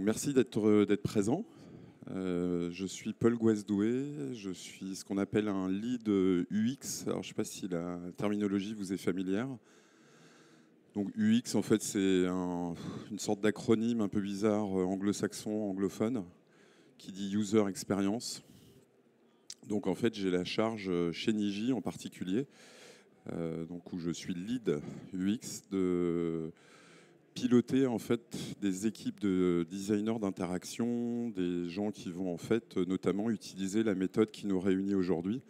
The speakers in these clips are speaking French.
merci d'être présent. Je suis Paul Gouasdoué, je suis ce qu'on appelle un lead UX. Alors, je ne sais pas si la terminologie vous est familière. Donc UX, en fait, c'est une sorte d'acronyme un peu bizarre anglo-saxon, anglophone, qui dit User Experience. Donc en fait, j'ai la charge chez Niji en particulier, donc où je suis lead UX, de piloter en fait des équipes de designers d'interaction, des gens qui vont en fait notamment utiliser la méthode qui nous réunit aujourd'hui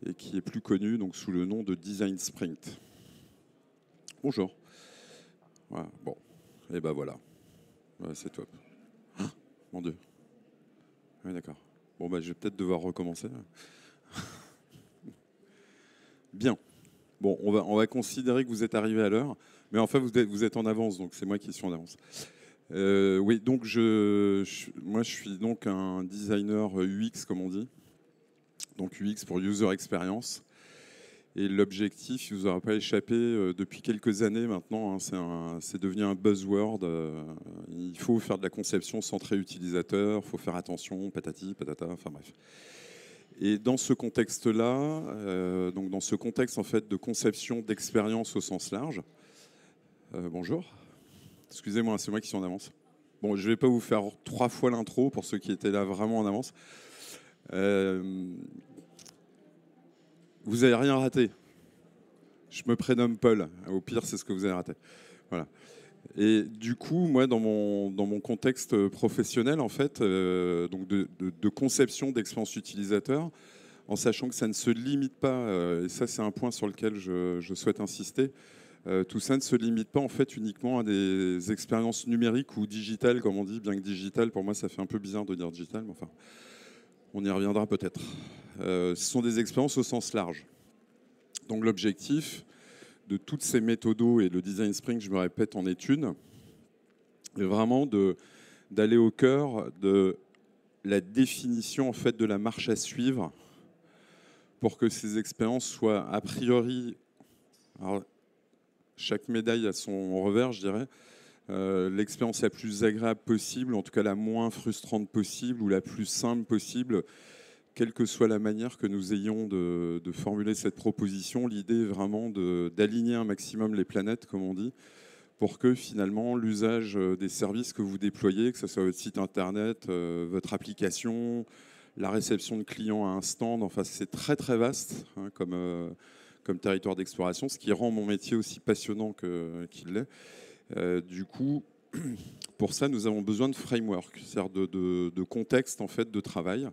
et qui est plus connue donc sous le nom de Design Sprint. Bonjour. Voilà, bon, et ben voilà, ouais, c'est top. Ah, mon Dieu. Oui, d'accord. Bon, bah, je vais peut-être devoir recommencer. Bien. Bon, on va considérer que vous êtes arrivé à l'heure, mais enfin, vous êtes en avance, donc c'est moi qui suis en avance. Oui, donc moi, je suis donc un designer UX, comme on dit. Donc UX pour User Experience. Et l'objectif, il ne vous aura pas échappé depuis quelques années maintenant, hein, c'est devenu un buzzword. Il faut faire de la conception centrée utilisateur, il faut faire attention, patati, patata, enfin bref. Et dans ce contexte-là, donc dans ce contexte en fait de conception d'expérience au sens large, bonjour, excusez-moi, c'est moi qui suis en avance. Bon, je ne vais pas vous faire 3 fois l'intro pour ceux qui étaient là vraiment en avance. Vous n'avez rien raté. Je me prénomme Paul. Au pire, c'est ce que vous avez raté. Voilà. Et du coup, moi, dans mon contexte professionnel, en fait, donc de conception d'expérience utilisateur, en sachant que ça ne se limite pas, et ça, c'est un point sur lequel je souhaite insister, tout ça ne se limite pas en fait uniquement à des expériences numériques ou digitales, comme on dit, bien que digital, pour moi, ça fait un peu bizarre de dire digital, mais enfin, on y reviendra peut-être. Ce sont des expériences au sens large. Donc l'objectif de toutes ces méthodos, et le design sprint, je me répète, en est une, est vraiment d'aller au cœur de la définition en fait de la marche à suivre pour que ces expériences soient a priori, alors, chaque médaille a son revers, je dirais, l'expérience la plus agréable possible, en tout cas la moins frustrante possible ou la plus simple possible, quelle que soit la manière que nous ayons de formuler cette proposition. L'idée est vraiment d'aligner un maximum les planètes, comme on dit, pour que finalement l'usage des services que vous déployez, que ce soit votre site internet, votre application, la réception de clients à un stand, enfin c'est très très vaste hein, comme territoire d'exploration, ce qui rend mon métier aussi passionnant qu'il l'est. Du coup, pour ça, nous avons besoin de framework, c'est-à-dire de contexte en fait de travail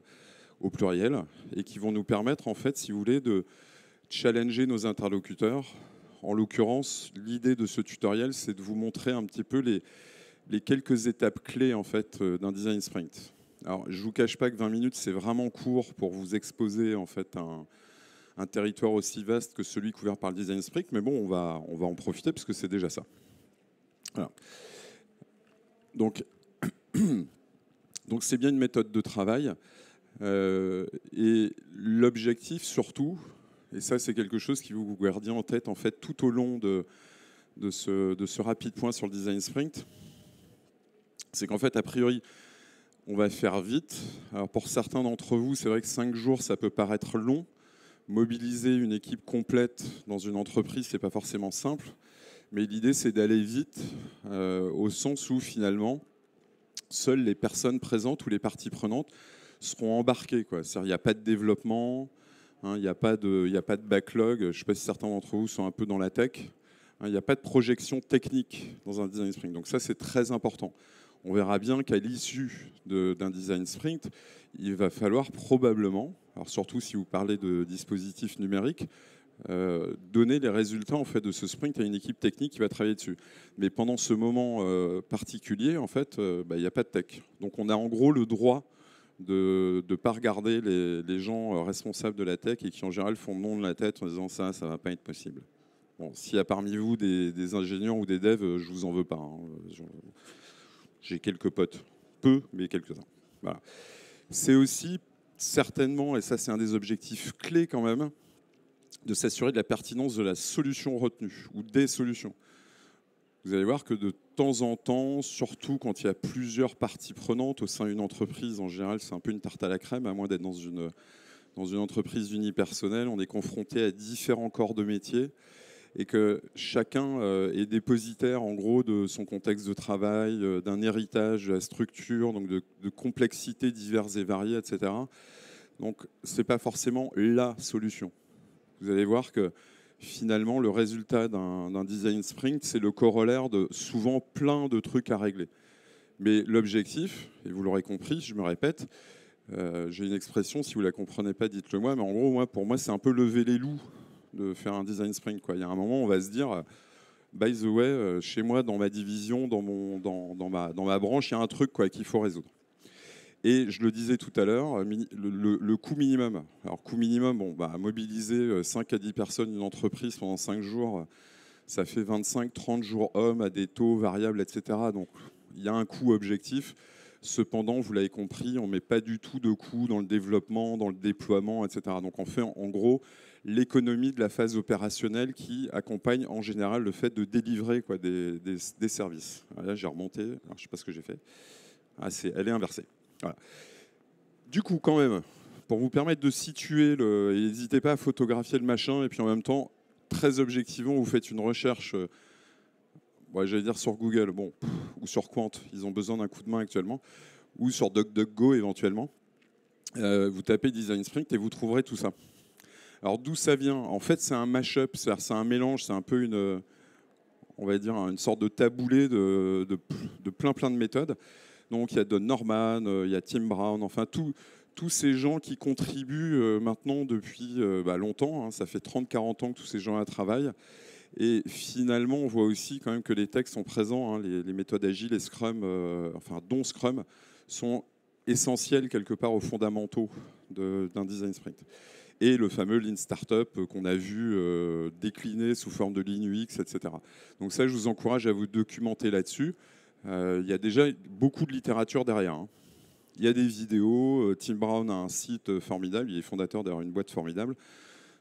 au pluriel, et qui vont nous permettre, en fait, si vous voulez, de challenger nos interlocuteurs. En l'occurrence, l'idée de ce tutoriel, c'est de vous montrer un petit peu les quelques étapes clés en fait, d'un design sprint. Alors, je ne vous cache pas que 20 minutes, c'est vraiment court pour vous exposer en fait, un territoire aussi vaste que celui couvert par le design sprint, mais bon, on va en profiter parce que c'est déjà ça. Voilà. Donc, c'est bien une méthode de travail. Et l'objectif surtout, et ça c'est quelque chose qui vous gardiez en tête en fait tout au long de ce rapide point sur le design sprint, c'est qu'en fait a priori on va faire vite. Alors pour certains d'entre vous, c'est vrai que 5 jours ça peut paraître long. Mobiliser une équipe complète dans une entreprise, c'est pas forcément simple, mais l'idée c'est d'aller vite au sens où finalement seules les personnes présentes ou les parties prenantes seront embarqués. Il n'y a pas de développement, hein, il n'y a pas de backlog. Je ne sais pas si certains d'entre vous sont un peu dans la tech. Hein, il n'y a pas de projection technique dans un design sprint. Donc ça, c'est très important. On verra bien qu'à l'issue d'un design sprint, il va falloir probablement, alors surtout si vous parlez de dispositifs numériques, donner les résultats en fait, de ce sprint à une équipe technique qui va travailler dessus. Mais pendant ce moment particulier, en fait, il n'y a pas de tech. Donc on a en gros le droit de ne pas regarder les gens responsables de la tech et qui en général font non de la tête en disant ça ne va pas être possible. Bon, s'il y a parmi vous des ingénieurs ou des devs, je vous en veux pas. Hein. J'ai quelques potes, peu, mais quelques-uns. Voilà. C'est aussi certainement, et ça c'est un des objectifs clés quand même, de s'assurer de la pertinence de la solution retenue ou des solutions. vous allez voir que de temps en temps, surtout quand il y a plusieurs parties prenantes au sein d'une entreprise, en général, c'est un peu une tarte à la crème, à moins d'être dans une entreprise unipersonnelle, on est confronté à différents corps de métier et que chacun est dépositaire, en gros, de son contexte de travail, d'un héritage, de la structure, donc de complexités diverses et variées, etc. Donc, ce n'est pas forcément la solution. Vous allez voir que finalement, le résultat d'un design sprint, c'est le corollaire de souvent plein de trucs à régler. Mais l'objectif, et vous l'aurez compris, je me répète, j'ai une expression, si vous ne la comprenez pas, dites-le moi, mais en gros, pour moi, c'est un peu lever les loups de faire un design sprint, quoi. Il y a un moment, on va se dire, by the way, chez moi, dans ma division, dans ma branche, il y a un truc qu'il faut résoudre. Et je le disais tout à l'heure, le coût minimum. Alors, coût minimum, mobiliser 5 à 10 personnes d'une entreprise pendant 5 jours, ça fait 25-30 jours hommes à des taux variables, etc. Donc, il y a un coût objectif. Cependant, vous l'avez compris, on ne met pas du tout de coût dans le développement, dans le déploiement, etc. Donc, on fait en gros l'économie de la phase opérationnelle qui accompagne en général le fait de délivrer des services. Là, j'ai remonté, alors, je ne sais pas ce que j'ai fait. Elle est inversée. Voilà. Du coup, quand même, pour vous permettre de situer, n'hésitez pas à photographier le machin, et puis en même temps, très objectivement, vous faites une recherche, j'allais dire sur Google, ou sur Quant, ils ont besoin d'un coup de main actuellement, ou sur DuckDuckGo éventuellement. Vous tapez Design Sprint et vous trouverez tout ça. Alors d'où ça vient? En fait, c'est un mash-up, c'est un mélange, c'est un peu une sorte de taboulé de plein de méthodes. Donc il y a Don Norman, il y a Tim Brown, enfin tous ces gens qui contribuent maintenant depuis longtemps, hein, ça fait 30-40 ans que tous ces gens-là travaillent. Et finalement, on voit aussi quand même que les textes sont présents, hein, les méthodes agiles et Scrum, dont Scrum, sont essentiels quelque part aux fondamentaux d'un design sprint. Et le fameux Lean Startup qu'on a vu décliner sous forme de Lean UX, etc. Donc ça, je vous encourage à vous documenter là-dessus. Il y a déjà beaucoup de littérature derrière, hein. Il y a des vidéos. Tim Brown a un site formidable. Il est fondateur d'une boîte formidable.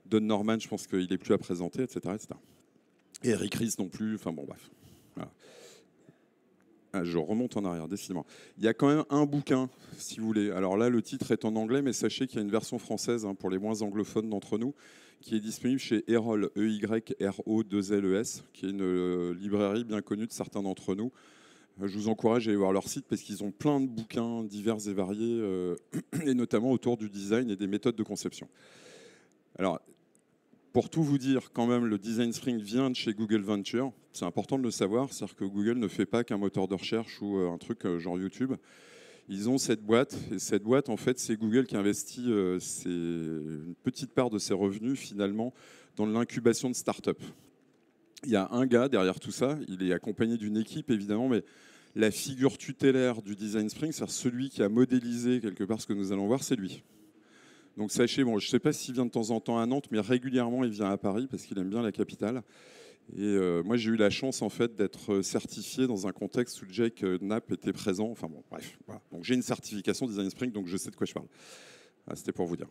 Don Norman, je pense qu'il n'est plus à présenter, etc., etc. Et Eric Ries non plus. Enfin bon, bref. Voilà. Je remonte en arrière, décidément. Il y a quand même un bouquin, si vous voulez. Alors là, le titre est en anglais, mais sachez qu'il y a une version française, hein, pour les moins anglophones d'entre nous, qui est disponible chez Erol, EYRO2LES, qui est une librairie bien connue de certains d'entre nous. Je vous encourage à aller voir leur site parce qu'ils ont plein de bouquins divers et variés, et notamment autour du design et des méthodes de conception. Alors, pour tout vous dire, quand même, le Design Sprint vient de chez Google Venture. C'est important de le savoir, c'est-à-dire que Google ne fait pas qu'un moteur de recherche ou un truc genre YouTube. Ils ont cette boîte, et cette boîte, en fait, c'est Google qui investit une petite part de ses revenus, finalement, dans l'incubation de start-up. Il y a un gars derrière tout ça, il est accompagné d'une équipe, évidemment, mais la figure tutélaire du Design Sprint, c'est celui qui a modélisé quelque part ce que nous allons voir, c'est lui. Donc sachez, je ne sais pas s'il vient de temps en temps à Nantes, mais régulièrement il vient à Paris parce qu'il aime bien la capitale. Et moi j'ai eu la chance en fait d'être certifié dans un contexte où Jake Knapp était présent. Enfin bon, bref. Voilà. Donc j'ai une certification Design Sprint, donc je sais de quoi je parle. C'était pour vous dire.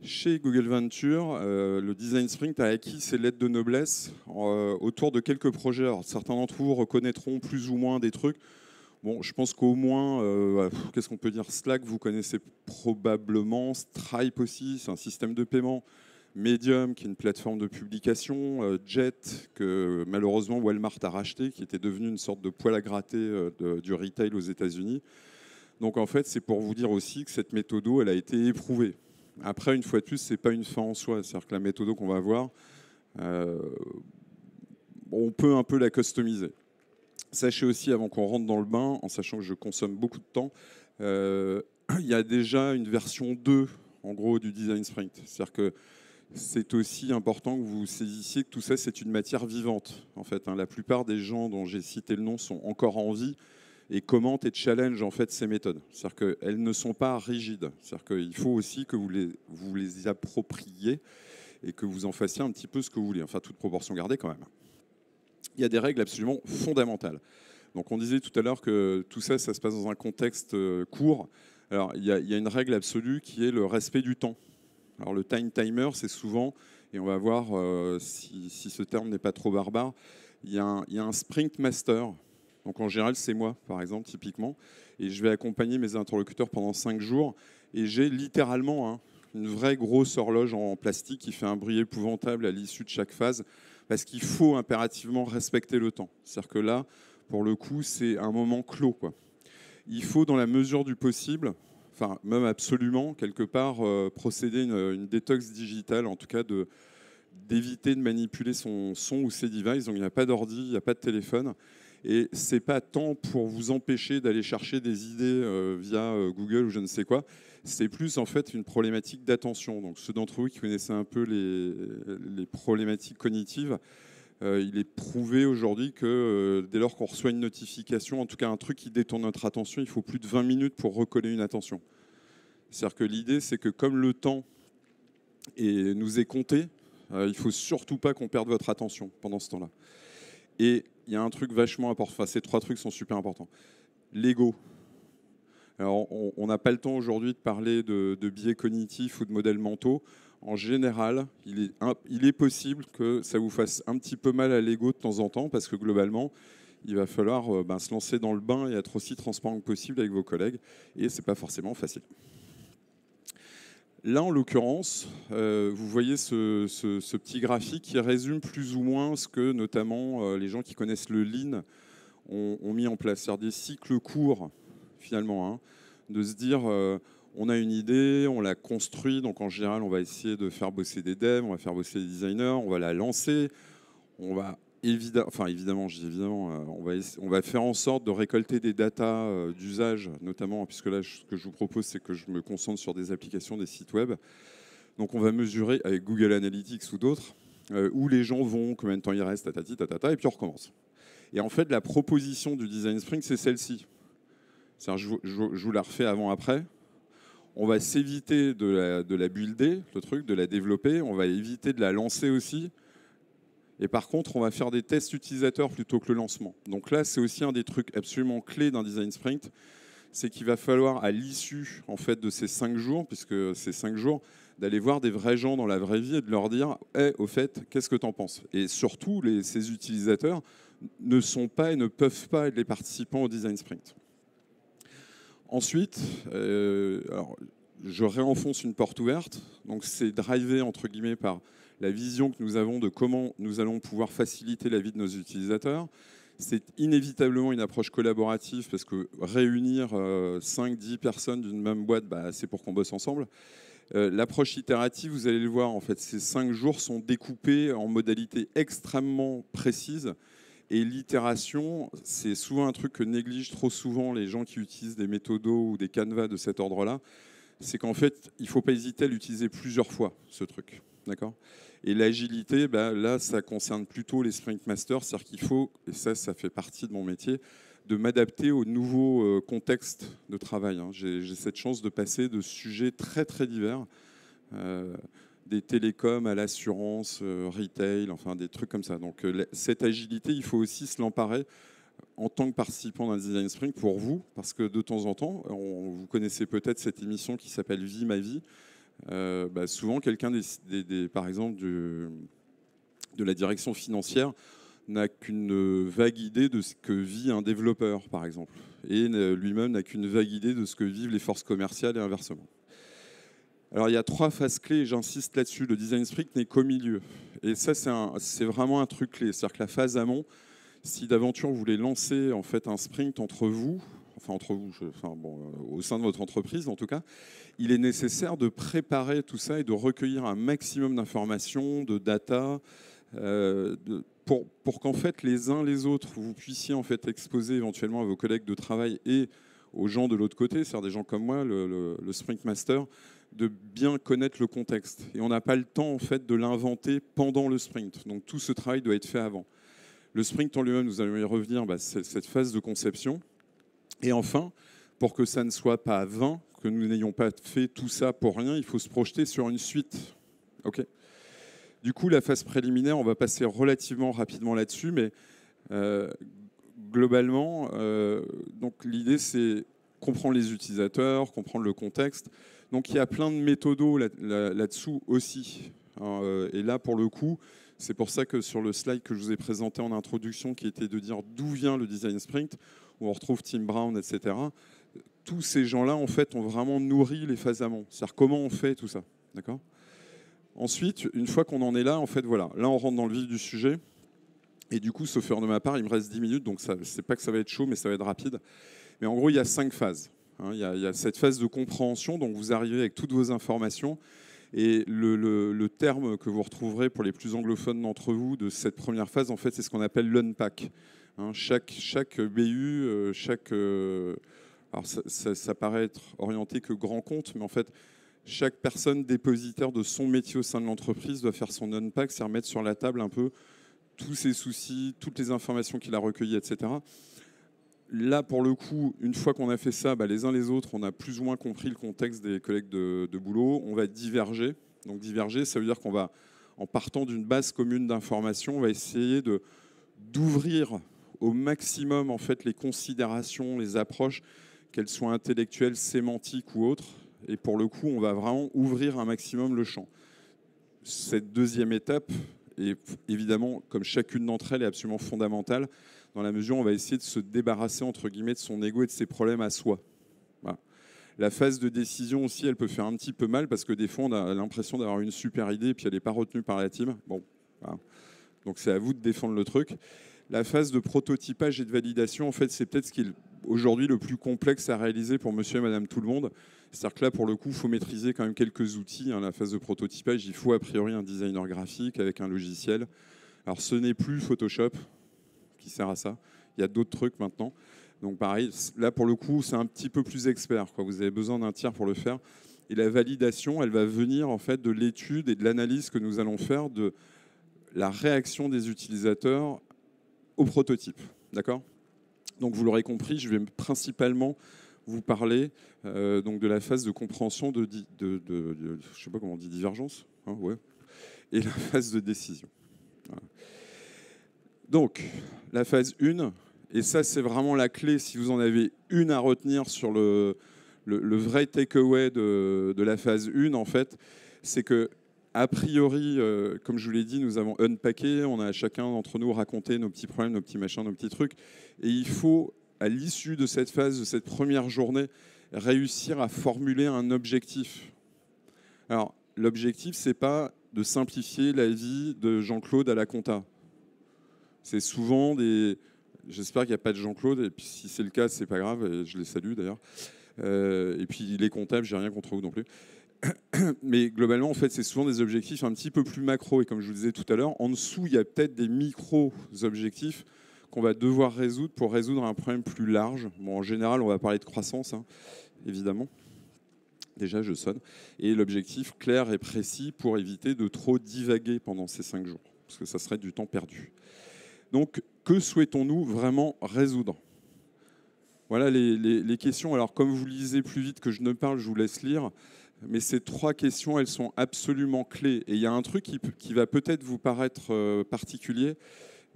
Chez Google Venture, le Design Sprint a acquis ses lettres de noblesse autour de quelques projets. Alors, certains d'entre vous reconnaîtront plus ou moins des trucs. Bon, je pense qu'au moins, qu'est-ce qu'on peut dire? Slack, vous connaissez probablement. Stripe aussi, c'est un système de paiement. Medium, qui est une plateforme de publication. Jet, que malheureusement Walmart a racheté, qui était devenu une sorte de poêle à gratter du retail aux États-Unis. Donc en fait, c'est pour vous dire aussi que cette méthode, elle a été éprouvée. Après, une fois de plus, ce n'est pas une fin en soi. C'est-à-dire que la méthode qu'on va voir, on peut un peu la customiser. Sachez aussi, avant qu'on rentre dans le bain, en sachant que je consomme beaucoup de temps, il y a déjà une version 2, en gros, du Design Sprint. C'est-à-dire que c'est aussi important que vous saisissiez que tout ça, c'est une matière vivante. En fait, hein, la plupart des gens dont j'ai cité le nom sont encore en vie et commentent et challenge en fait ces méthodes. C'est-à-dire qu'elles ne sont pas rigides. C'est-à-dire qu'il faut aussi que vous les appropriez et que vous en fassiez un petit peu ce que vous voulez. Enfin, toute proportion gardée quand même. Il y a des règles absolument fondamentales. Donc on disait tout à l'heure que tout ça, ça se passe dans un contexte court. Alors il y a une règle absolue qui est le respect du temps. Alors le time timer, c'est souvent et on va voir si ce terme n'est pas trop barbare. Il y a un sprint master. Donc en général, c'est moi, par exemple, typiquement. Et je vais accompagner mes interlocuteurs pendant 5 jours. Et j'ai littéralement une vraie grosse horloge en plastique qui fait un bruit épouvantable à l'issue de chaque phase, parce qu'il faut impérativement respecter le temps. C'est-à-dire que là, pour le coup, c'est un moment clos, quoi. Il faut, dans la mesure du possible, enfin même absolument, quelque part, procéder à une détox digitale, en tout cas d'éviter de manipuler son ou ses devices. Donc il n'y a pas d'ordi, il n'y a pas de téléphone. Et c'est pas tant pour vous empêcher d'aller chercher des idées via Google ou je ne sais quoi. C'est plus en fait une problématique d'attention. Donc ceux d'entre vous qui connaissez un peu les problématiques cognitives, il est prouvé aujourd'hui que dès lors qu'on reçoit une notification, en tout cas un truc qui détourne notre attention, il faut plus de 20 minutes pour recoller une attention. C'est-à-dire que l'idée, c'est que comme le temps nous est compté, il ne faut surtout pas qu'on perde votre attention pendant ce temps-là. Et il y a un truc vachement important, enfin ces 3 trucs sont super importants. L'ego. Alors on n'a pas le temps aujourd'hui de parler de biais cognitifs ou de modèles mentaux. En général, il est possible que ça vous fasse un petit peu mal à l'ego de temps en temps, parce que globalement, il va falloir se lancer dans le bain et être aussi transparent que possible avec vos collègues, et ce n'est pas forcément facile. Là, en l'occurrence, vous voyez ce petit graphique qui résume plus ou moins ce que notamment les gens qui connaissent le Lean ont mis en place. C'est-à-dire des cycles courts, finalement, de se dire on a une idée, on la construit, donc en général, on va essayer de faire bosser des devs, on va faire bosser des designers, on va la lancer, on va évidemment, on va faire en sorte de récolter des datas d'usage, notamment, puisque là, ce que je vous propose, c'est que je me concentre sur des applications, des sites web. Donc on va mesurer avec Google Analytics ou d'autres où les gens vont, combien de temps il reste, tatata, et puis on recommence. Et en fait, la proposition du Design Sprint, c'est celle-ci. Je vous la refais avant-après. On va s'éviter de la builder, le truc, de la développer. On va éviter de la lancer aussi. Et par contre, on va faire des tests utilisateurs plutôt que le lancement. Donc là, c'est aussi un des trucs absolument clés d'un design sprint, c'est qu'il va falloir, à l'issue en fait, de ces 5 jours, puisque c'est 5 jours, d'aller voir des vrais gens dans la vraie vie et de leur dire hey, au fait, qu'est-ce que tu en penses? Et surtout, ces utilisateurs ne sont pas et ne peuvent pas être les participants au design sprint. Ensuite, alors, je réenfonce une porte ouverte, donc c'est drivé entre guillemets par la vision que nous avons de comment nous allons pouvoir faciliter la vie de nos utilisateurs. C'est inévitablement une approche collaborative parce que réunir 5-10 personnes d'une même boîte, c'est pour qu'on bosse ensemble. L'approche itérative, vous allez le voir, en fait, ces 5 jours sont découpés en modalités extrêmement précises. Et l'itération, c'est souvent un truc que négligent trop souvent les gens qui utilisent des méthodos ou des canevas de cet ordre-là. C'est qu'en fait, il ne faut pas hésiter à l'utiliser plusieurs fois, ce truc. D'accord ? Et l'agilité, là, ça concerne plutôt les sprint masters. C'est-à-dire qu'il faut, et ça fait partie de mon métier, de m'adapter au nouveau contexte de travail. J'ai cette chance de passer de sujets très, très divers. Des télécoms à l'assurance, retail, enfin des trucs comme ça. Donc cette agilité, il faut aussi se l'emparer en tant que participant d'un design sprint pour vous, parce que de temps en temps, vous connaissez peut-être cette émission qui s'appelle Vie ma vie. Souvent, quelqu'un, par exemple, de la direction financière n'a qu'une vague idée de ce que vit un développeur, par exemple, et lui-même n'a qu'une vague idée de ce que vivent les forces commerciales et inversement. Alors il y a 3 phases clés, j'insiste là-dessus. Le design sprint n'est qu'au milieu. Et ça, c'est vraiment un truc clé. C'est-à-dire que la phase amont, si d'aventure vous voulez lancer en fait un sprint entre vous, au sein de votre entreprise en tout cas, il est nécessaire de préparer tout ça et de recueillir un maximum d'informations, de data, pour qu'en fait les uns les autres, vous puissiez en fait exposer éventuellement à vos collègues de travail et aux gens de l'autre côté, c'est-à-dire des gens comme moi, le sprint master, de bien connaître le contexte. Et on n'a pas le temps en fait de l'inventer pendant le sprint. Donc tout ce travail doit être fait avant. Le sprint en lui-même, nous allons y revenir, c'est cette phase de conception. Et enfin, pour que ça ne soit pas vain, que nous n'ayons pas fait tout ça pour rien, il faut se projeter sur une suite. Okay. Du coup, la phase préliminaire, on va passer relativement rapidement là-dessus, mais globalement, donc l'idée c'est comprendre les utilisateurs, comprendre le contexte. Donc il y a plein de méthodos là-dessous aussi. Et là, pour le coup, c'est pour ça que sur le slide que je vous ai présenté en introduction, qui était de dire d'où vient le design sprint, où on retrouve Tim Brown, etc., tous ces gens-là, en fait, ont vraiment nourri les phases amont. C'est-à-dire comment on fait tout ça. D'accord ? Ensuite, une fois qu'on en est là, en fait, voilà. Là, on rentre dans le vif du sujet. Et du coup, sauf erreur de ma part, il me reste 10 minutes, donc c'est pas que ça va être chaud, mais ça va être rapide. Mais en gros, il y a 5 phases. Il y a cette phase de compréhension, donc vous arrivez avec toutes vos informations. Et le terme que vous retrouverez pour les plus anglophones d'entre vous de cette première phase, en fait, c'est ce qu'on appelle l'unpack. Chaque BU, alors ça paraît être orienté que grand compte, mais en fait, chaque personne dépositaire de son métier au sein de l'entreprise doit faire son unpack, c'est remettre sur la table un peu tous ses soucis, toutes les informations qu'il a recueillies, etc. Là, pour le coup, une fois qu'on a fait ça, les uns les autres, on a plus ou moins compris le contexte des collègues de boulot. On va diverger. Donc diverger, ça veut dire qu'on va, en partant d'une base commune d'informations, on va essayer d'ouvrir au maximum en fait, les considérations, les approches, qu'elles soient intellectuelles, sémantiques ou autres. Et pour le coup, on va vraiment ouvrir un maximum le champ. Cette deuxième étape, et évidemment, comme chacune d'entre elles est absolument fondamentale, dans la mesure où on va essayer de se débarrasser, entre guillemets, de son ego et de ses problèmes à soi. Voilà. La phase de décision aussi, elle peut faire un petit peu mal, parce que des fois, on a l'impression d'avoir une super idée, et puis elle n'est pas retenue par la team. Bon, voilà. Donc c'est à vous de défendre le truc. La phase de prototypage et de validation, en fait, c'est peut-être ce qui est aujourd'hui le plus complexe à réaliser pour monsieur et madame tout le monde. C'est-à-dire que là, pour le coup, il faut maîtriser quand même quelques outils. La phase de prototypage, il faut a priori un designer graphique avec un logiciel. Alors, ce n'est plus Photoshop qui sert à ça. Il y a d'autres trucs maintenant. Donc, pareil, là, pour le coup, c'est un petit peu plus expert, quoi. Vous avez besoin d'un tiers pour le faire. Et la validation, elle va venir en fait de l'étude et de l'analyse que nous allons faire de la réaction des utilisateurs au prototype. D'accord ? Donc, vous l'aurez compris, je vais principalement vous parler donc de la phase de compréhension je ne sais pas comment on dit, divergence, hein, ouais, et la phase de décision. Voilà. Donc, la phase 1, et ça c'est vraiment la clé, si vous en avez une à retenir sur le vrai takeaway de la phase 1, en fait, c'est que a priori, comme je vous l'ai dit, nous avons unpacké, on a chacun d'entre nous raconté nos petits problèmes, nos petits machins, nos petits trucs, et il faut, à l'issue de cette phase, de cette première journée, réussir à formuler un objectif. Alors, l'objectif, c'est pas de simplifier la vie de Jean-Claude à la compta. C'est souvent des... J'espère qu'il n'y a pas de Jean-Claude, et puis si c'est le cas, c'est pas grave, et je les salue d'ailleurs. Et puis les comptables, j'ai rien contre vous non plus. Mais globalement, en fait, c'est souvent des objectifs un petit peu plus macro. Et comme je vous disais tout à l'heure, en dessous, il y a peut-être des micro-objectifs qu'on va devoir résoudre pour résoudre un problème plus large. Bon, en général, on va parler de croissance, hein, évidemment. Déjà, je sonne. Et l'objectif clair et précis pour éviter de trop divaguer pendant ces 5 jours, parce que ça serait du temps perdu. Donc, que souhaitons-nous vraiment résoudre ? Voilà les questions. Alors, comme vous lisez plus vite que je ne parle, je vous laisse lire. Mais ces 3 questions, elles sont absolument clés. Et il y a un truc qui va peut-être vous paraître particulier,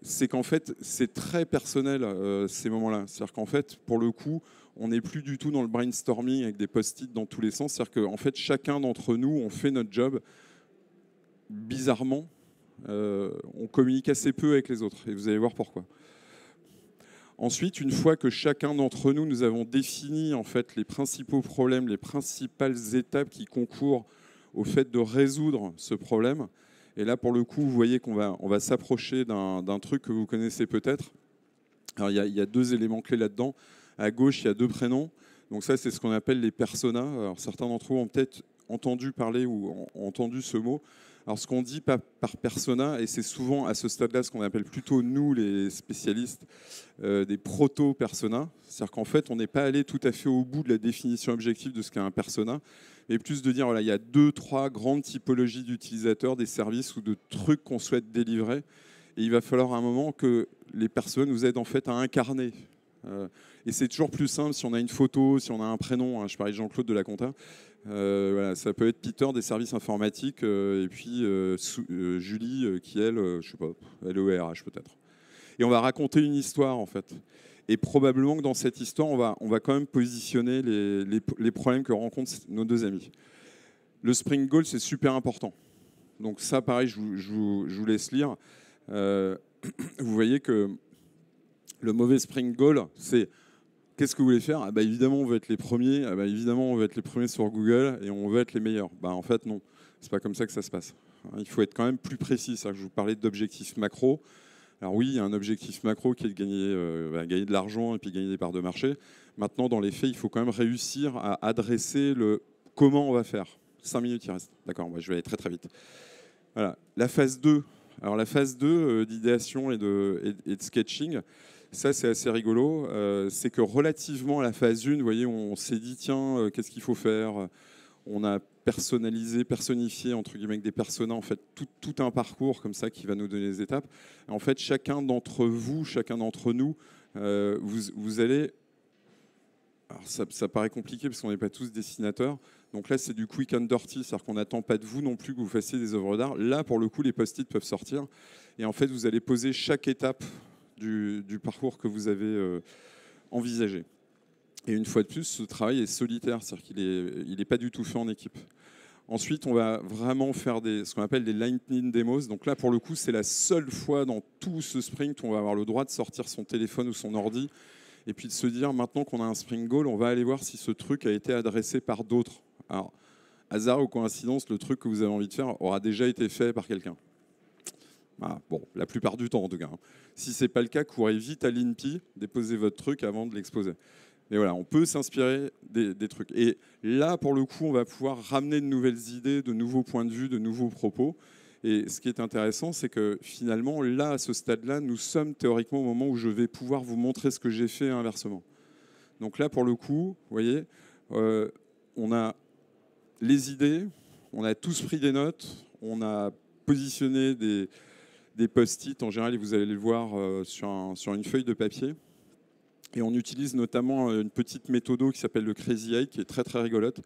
c'est qu'en fait, c'est très personnel, ces moments-là. C'est-à-dire qu'en fait, pour le coup, on n'est plus du tout dans le brainstorming avec des post-it dans tous les sens. C'est-à-dire qu'en fait, chacun d'entre nous, on fait notre job. Bizarrement, on communique assez peu avec les autres. Et vous allez voir pourquoi. Ensuite, une fois que chacun d'entre nous, nous avons défini en fait, les principaux problèmes, les principales étapes qui concourent au fait de résoudre ce problème, et là, pour le coup, vous voyez qu'on va s'approcher d'un truc que vous connaissez peut-être. Alors, il y a 2 éléments clés là-dedans. À gauche, il y a 2 prénoms. Donc ça, c'est ce qu'on appelle les personas. Alors, certains d'entre vous ont peut-être entendu parler ou ont entendu ce mot. Alors, ce qu'on dit par persona, et c'est souvent à ce stade-là ce qu'on appelle plutôt, nous, les spécialistes, des proto-personas. C'est-à-dire qu'en fait, on n'est pas allé tout à fait au bout de la définition objective de ce qu'est un persona, mais plus de dire, voilà, il y a 2-3 grandes typologies d'utilisateurs, des services ou de trucs qu'on souhaite délivrer. Et il va falloir à un moment que les personnes nous aident en fait à incarner. Et c'est toujours plus simple si on a une photo, si on a un prénom. Hein, je parlais de Jean-Claude de la compta. Voilà, ça peut être Peter des services informatiques et puis Julie qui, elle, je sais pas, elle est au RH peut-être. Et on va raconter une histoire en fait. Et probablement que dans cette histoire, on va quand même positionner les problèmes que rencontrent nos 2 amis. Le Spring Goal, c'est super important. Donc ça, pareil, je vous laisse lire. Vous voyez que le mauvais Spring Goal, c'est qu'est-ce que vous voulez faire? Évidemment, on veut être les premiers. Évidemment, on veut être les premiers sur Google et on veut être les meilleurs. En fait, non. C'est pas comme ça que ça se passe. Il faut être quand même plus précis. C'est-à-dire que je vous parlais d'objectifs macro. Alors oui, il y a un objectif macro qui est de gagner de l'argent et puis gagner des parts de marché. Maintenant, dans les faits, il faut quand même réussir à adresser le comment on va faire. 5 minutes, il reste. D'accord, je vais aller très très vite. Voilà. La phase 2. Alors la phase 2 d'idéation et de sketching, ça c'est assez rigolo. C'est que relativement à la phase 1, vous voyez, on s'est dit, tiens, qu'est-ce qu'il faut faire? On a personnifié, entre guillemets, avec des personas, en fait, tout un parcours comme ça qui va nous donner les étapes. Et en fait, chacun d'entre vous, chacun d'entre nous, vous allez... Alors ça paraît compliqué parce qu'on n'est pas tous dessinateurs. Donc là, c'est du quick and dirty, c'est-à-dire qu'on n'attend pas de vous non plus que vous fassiez des œuvres d'art. Là, pour le coup, les post-it peuvent sortir. Et en fait, vous allez poser chaque étape du parcours que vous avez envisagé. Et une fois de plus, ce travail est solitaire, c'est-à-dire qu'il n'est pas du tout fait en équipe. Ensuite, on va vraiment faire ce qu'on appelle des lightning demos. Donc là, pour le coup, c'est la seule fois dans tout ce sprint où on va avoir le droit de sortir son téléphone ou son ordi et puis de se dire, maintenant qu'on a un Spring Goal, on va aller voir si ce truc a été adressé par d'autres. Alors, hasard ou coïncidence, le truc que vous avez envie de faire aura déjà été fait par quelqu'un. Bon, la plupart du temps en tout cas. Si ce n'est pas le cas, courez vite à l'INPI, déposez votre truc avant de l'exposer. Mais voilà, on peut s'inspirer des trucs. Et là, pour le coup, on va pouvoir ramener de nouvelles idées, de nouveaux points de vue, de nouveaux propos. Et ce qui est intéressant, c'est que finalement, là, à ce stade-là, nous sommes théoriquement au moment où je vais pouvoir vous montrer ce que j'ai fait inversement. Donc là, pour le coup, vous voyez, on a les idées, on a tous pris des notes, on a positionné des post-it, en général, et vous allez les voir sur une feuille de papier. Et on utilise notamment une petite méthode qui s'appelle le Crazy Eye, qui est très très rigolote,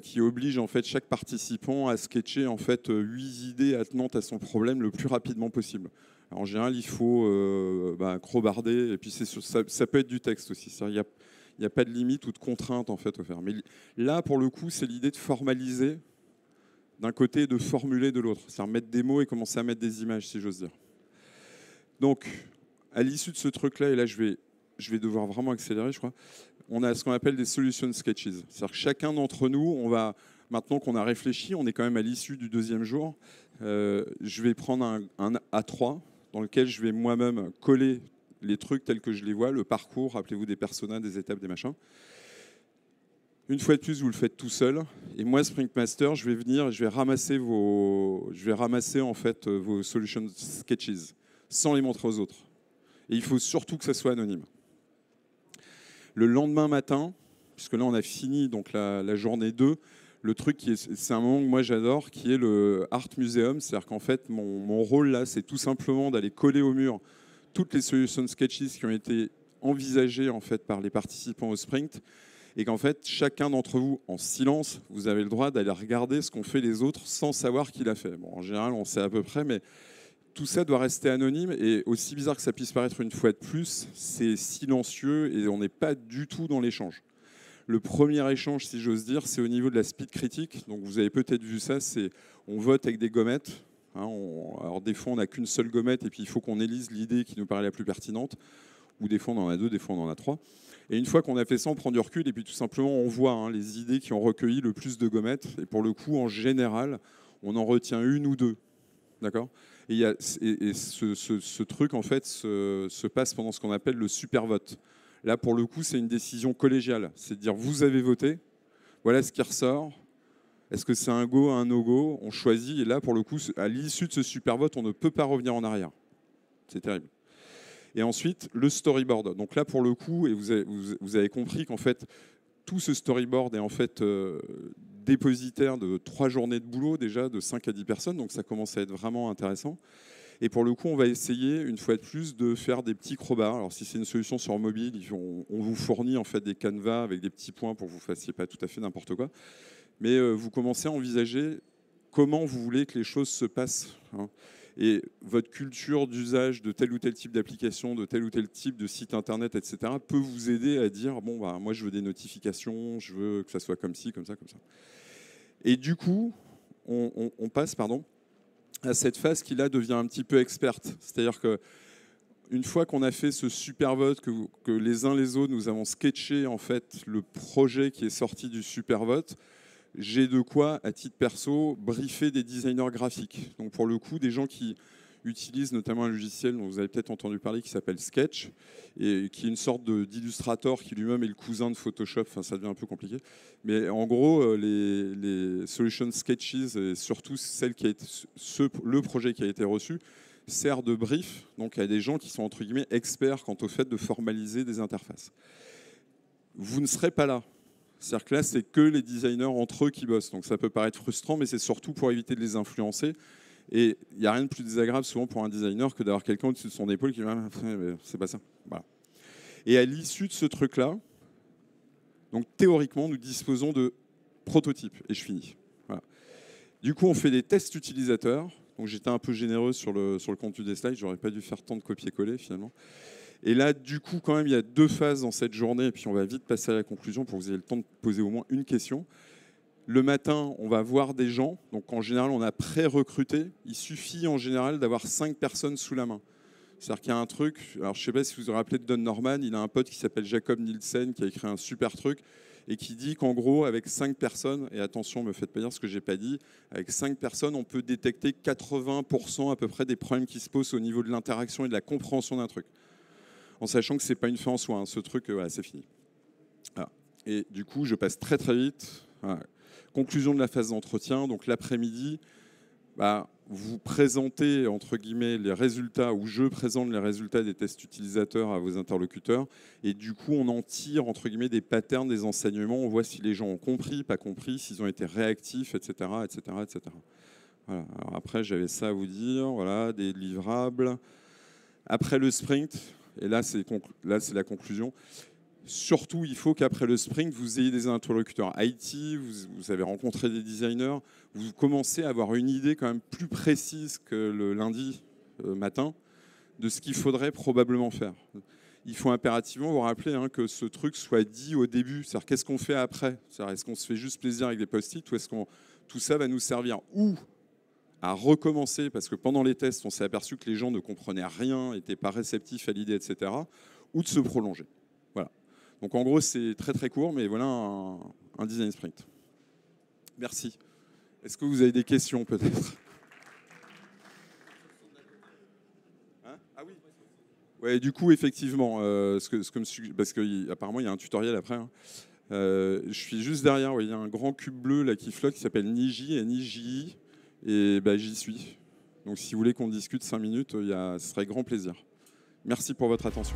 qui oblige en fait chaque participant à sketcher en fait 8 idées attenantes à son problème le plus rapidement possible. Alors, en général, il faut crobarder, et puis ça peut être du texte aussi. Il n'y a pas de limite ou de contrainte en fait à faire. Mais là, pour le coup, c'est l'idée de formaliser d'un côté et de formuler de l'autre. C'est-à-dire mettre des mots et commencer à mettre des images, si j'ose dire. Donc, à l'issue de ce truc-là, et là je vais devoir vraiment accélérer, je crois, on a ce qu'on appelle des solution sketches. C'est-à-dire que chacun d'entre nous, maintenant qu'on a réfléchi, on est quand même à l'issue du 2e jour, je vais prendre un A3 dans lequel je vais moi-même coller les trucs tels que je les vois, le parcours, rappelez-vous des personas, des étapes, des machins. Une fois de plus, vous le faites tout seul. Et moi, Sprint Master, je vais venir et je vais ramasser en fait vos solution sketches sans les montrer aux autres. Et il faut surtout que ça soit anonyme. Le lendemain matin, puisque là on a fini donc la journée 2, le truc c'est un moment que moi j'adore, qui est le Art Museum. C'est-à-dire qu'en fait, mon rôle là, c'est tout simplement d'aller coller au mur toutes les solution sketches qui ont été envisagées en fait par les participants au sprint. Et qu'en fait, chacun d'entre vous, en silence, vous avez le droit d'aller regarder ce qu'ont fait les autres sans savoir qui l'a fait. Bon, en général, on sait à peu près, mais tout ça doit rester anonyme. Et aussi bizarre que ça puisse paraître une fois de plus, c'est silencieux et on n'est pas du tout dans l'échange. Le premier échange, si j'ose dire, c'est au niveau de la speed critique. Donc vous avez peut-être vu ça, c'est on vote avec des gommettes. Alors des fois, on n'a qu'une seule gommette et puis il faut qu'on élise l'idée qui nous paraît la plus pertinente. Ou des fois, on en a 2, des fois, on en a 3. Et une fois qu'on a fait ça, on prend du recul et puis tout simplement, on voit les idées qui ont recueilli le plus de gommettes. Et pour le coup, en général, on en retient 1 ou 2. D'accord ? Et ce truc, en fait, se passe pendant ce qu'on appelle le super vote. Là, pour le coup, c'est une décision collégiale. C'est de dire, vous avez voté, voilà ce qui ressort. Est-ce que c'est un go, un no-go ? On choisit. Et là, pour le coup, à l'issue de ce super vote, on ne peut pas revenir en arrière. C'est terrible. Et ensuite, le storyboard. Donc là, pour le coup, et vous avez compris qu'en fait, tout ce storyboard est en fait dépositaire de 3 journées de boulot déjà, de 5 à 10 personnes. Donc ça commence à être vraiment intéressant. Et pour le coup, on va essayer, une fois de plus, de faire des petits crowbars. Alors si c'est une solution sur mobile, on vous fournit en fait des canevas avec des petits points pour que vous ne fassiez pas tout à fait n'importe quoi. Mais vous commencez à envisager comment vous voulez que les choses se passent. Et votre culture d'usage de tel ou tel type d'application, de tel ou tel type de site internet, etc., peut vous aider à dire, bon, moi je veux des notifications, je veux que ça soit comme ci, comme ça, comme ça. Et du coup, on passe à cette phase qui là devient un petit peu experte. C'est-à-dire que une fois qu'on a fait ce super vote, que les uns les autres nous avons sketché en fait le projet qui est sorti du super vote, j'ai de quoi, à titre perso, briefer des designers graphiques. Donc pour le coup, des gens qui utilisent notamment un logiciel dont vous avez peut-être entendu parler qui s'appelle Sketch, et qui est une sorte d'illustrator qui lui-même est le cousin de Photoshop. Enfin, ça devient un peu compliqué. Mais en gros, les solutions Sketches, et surtout celle qui a été, le projet qui a été reçu, sert de brief donc à des gens qui sont entre guillemets experts quant au fait de formaliser des interfaces. Vous ne serez pas là. C'est-à-dire que là, c'est que les designers entre eux qui bossent. Donc ça peut paraître frustrant, mais c'est surtout pour éviter de les influencer. Et il n'y a rien de plus désagréable souvent pour un designer que d'avoir quelqu'un au-dessus de son épaule qui dit ah, c'est pas ça. Voilà. Et à l'issue de ce truc-là, donc théoriquement, nous disposons de prototypes. Et je finis. Voilà. Du coup, on fait des tests utilisateurs. Donc j'étais un peu généreux sur le contenu des slides. J'aurais pas dû faire tant de copier-coller finalement. Et là, du coup, quand même, il y a 2 phases dans cette journée. Et puis on va vite passer à la conclusion pour que vous ayez le temps de poser au moins une question. Le matin, on va voir des gens. Donc en général, on a pré-recruté. Il suffit en général d'avoir 5 personnes sous la main. C'est-à-dire qu'il y a un truc. Alors je ne sais pas si vous vous rappelez de Don Norman. Il a un pote qui s'appelle Jacob Nielsen qui a écrit un super truc et qui dit qu'en gros, avec 5 personnes, et attention, ne me faites pas dire ce que je n'ai pas dit, avec 5 personnes, on peut détecter 80% à peu près des problèmes qui se posent au niveau de l'interaction et de la compréhension d'un truc. En sachant que ce n'est pas une fin en soi. Hein. Ce truc, voilà, c'est fini. Voilà. Et du coup, je passe très très vite. Voilà. Conclusion de la phase d'entretien, donc l'après-midi, vous présentez entre guillemets les résultats, ou je présente les résultats des tests utilisateurs à vos interlocuteurs, et du coup on en tire entre guillemets des patterns, des enseignements, on voit si les gens ont compris, pas compris, s'ils ont été réactifs, etc. etc., etc. Voilà. Alors après j'avais ça à vous dire, voilà, des livrables. Après le sprint, et là c'est la conclusion. Surtout, il faut qu'après le sprint, vous ayez des interlocuteurs IT, vous avez rencontré des designers, vous commencez à avoir une idée quand même plus précise que le lundi matin de ce qu'il faudrait probablement faire. Il faut impérativement vous rappeler que ce truc soit dit au début. C'est-à-dire, qu'est-ce qu'on fait après ? C'est-à-dire, est-ce qu'on se fait juste plaisir avec des post-it ou est-ce que tout ça va nous servir ou à recommencer, parce que pendant les tests, on s'est aperçu que les gens ne comprenaient rien, n'étaient pas réceptifs à l'idée, etc., ou de se prolonger. Voilà. Donc en gros, c'est très très court, mais voilà un design sprint. Merci. Est-ce que vous avez des questions peut-être ? Ah oui. Ouais, du coup, effectivement, parce qu'apparemment, il y a un tutoriel après. Je suis juste derrière, il y a un grand cube bleu là, qui flotte, qui s'appelle Niji, N-I-J-I, et j'y suis. Donc si vous voulez qu'on discute 5 minutes, ce serait grand plaisir. Merci pour votre attention.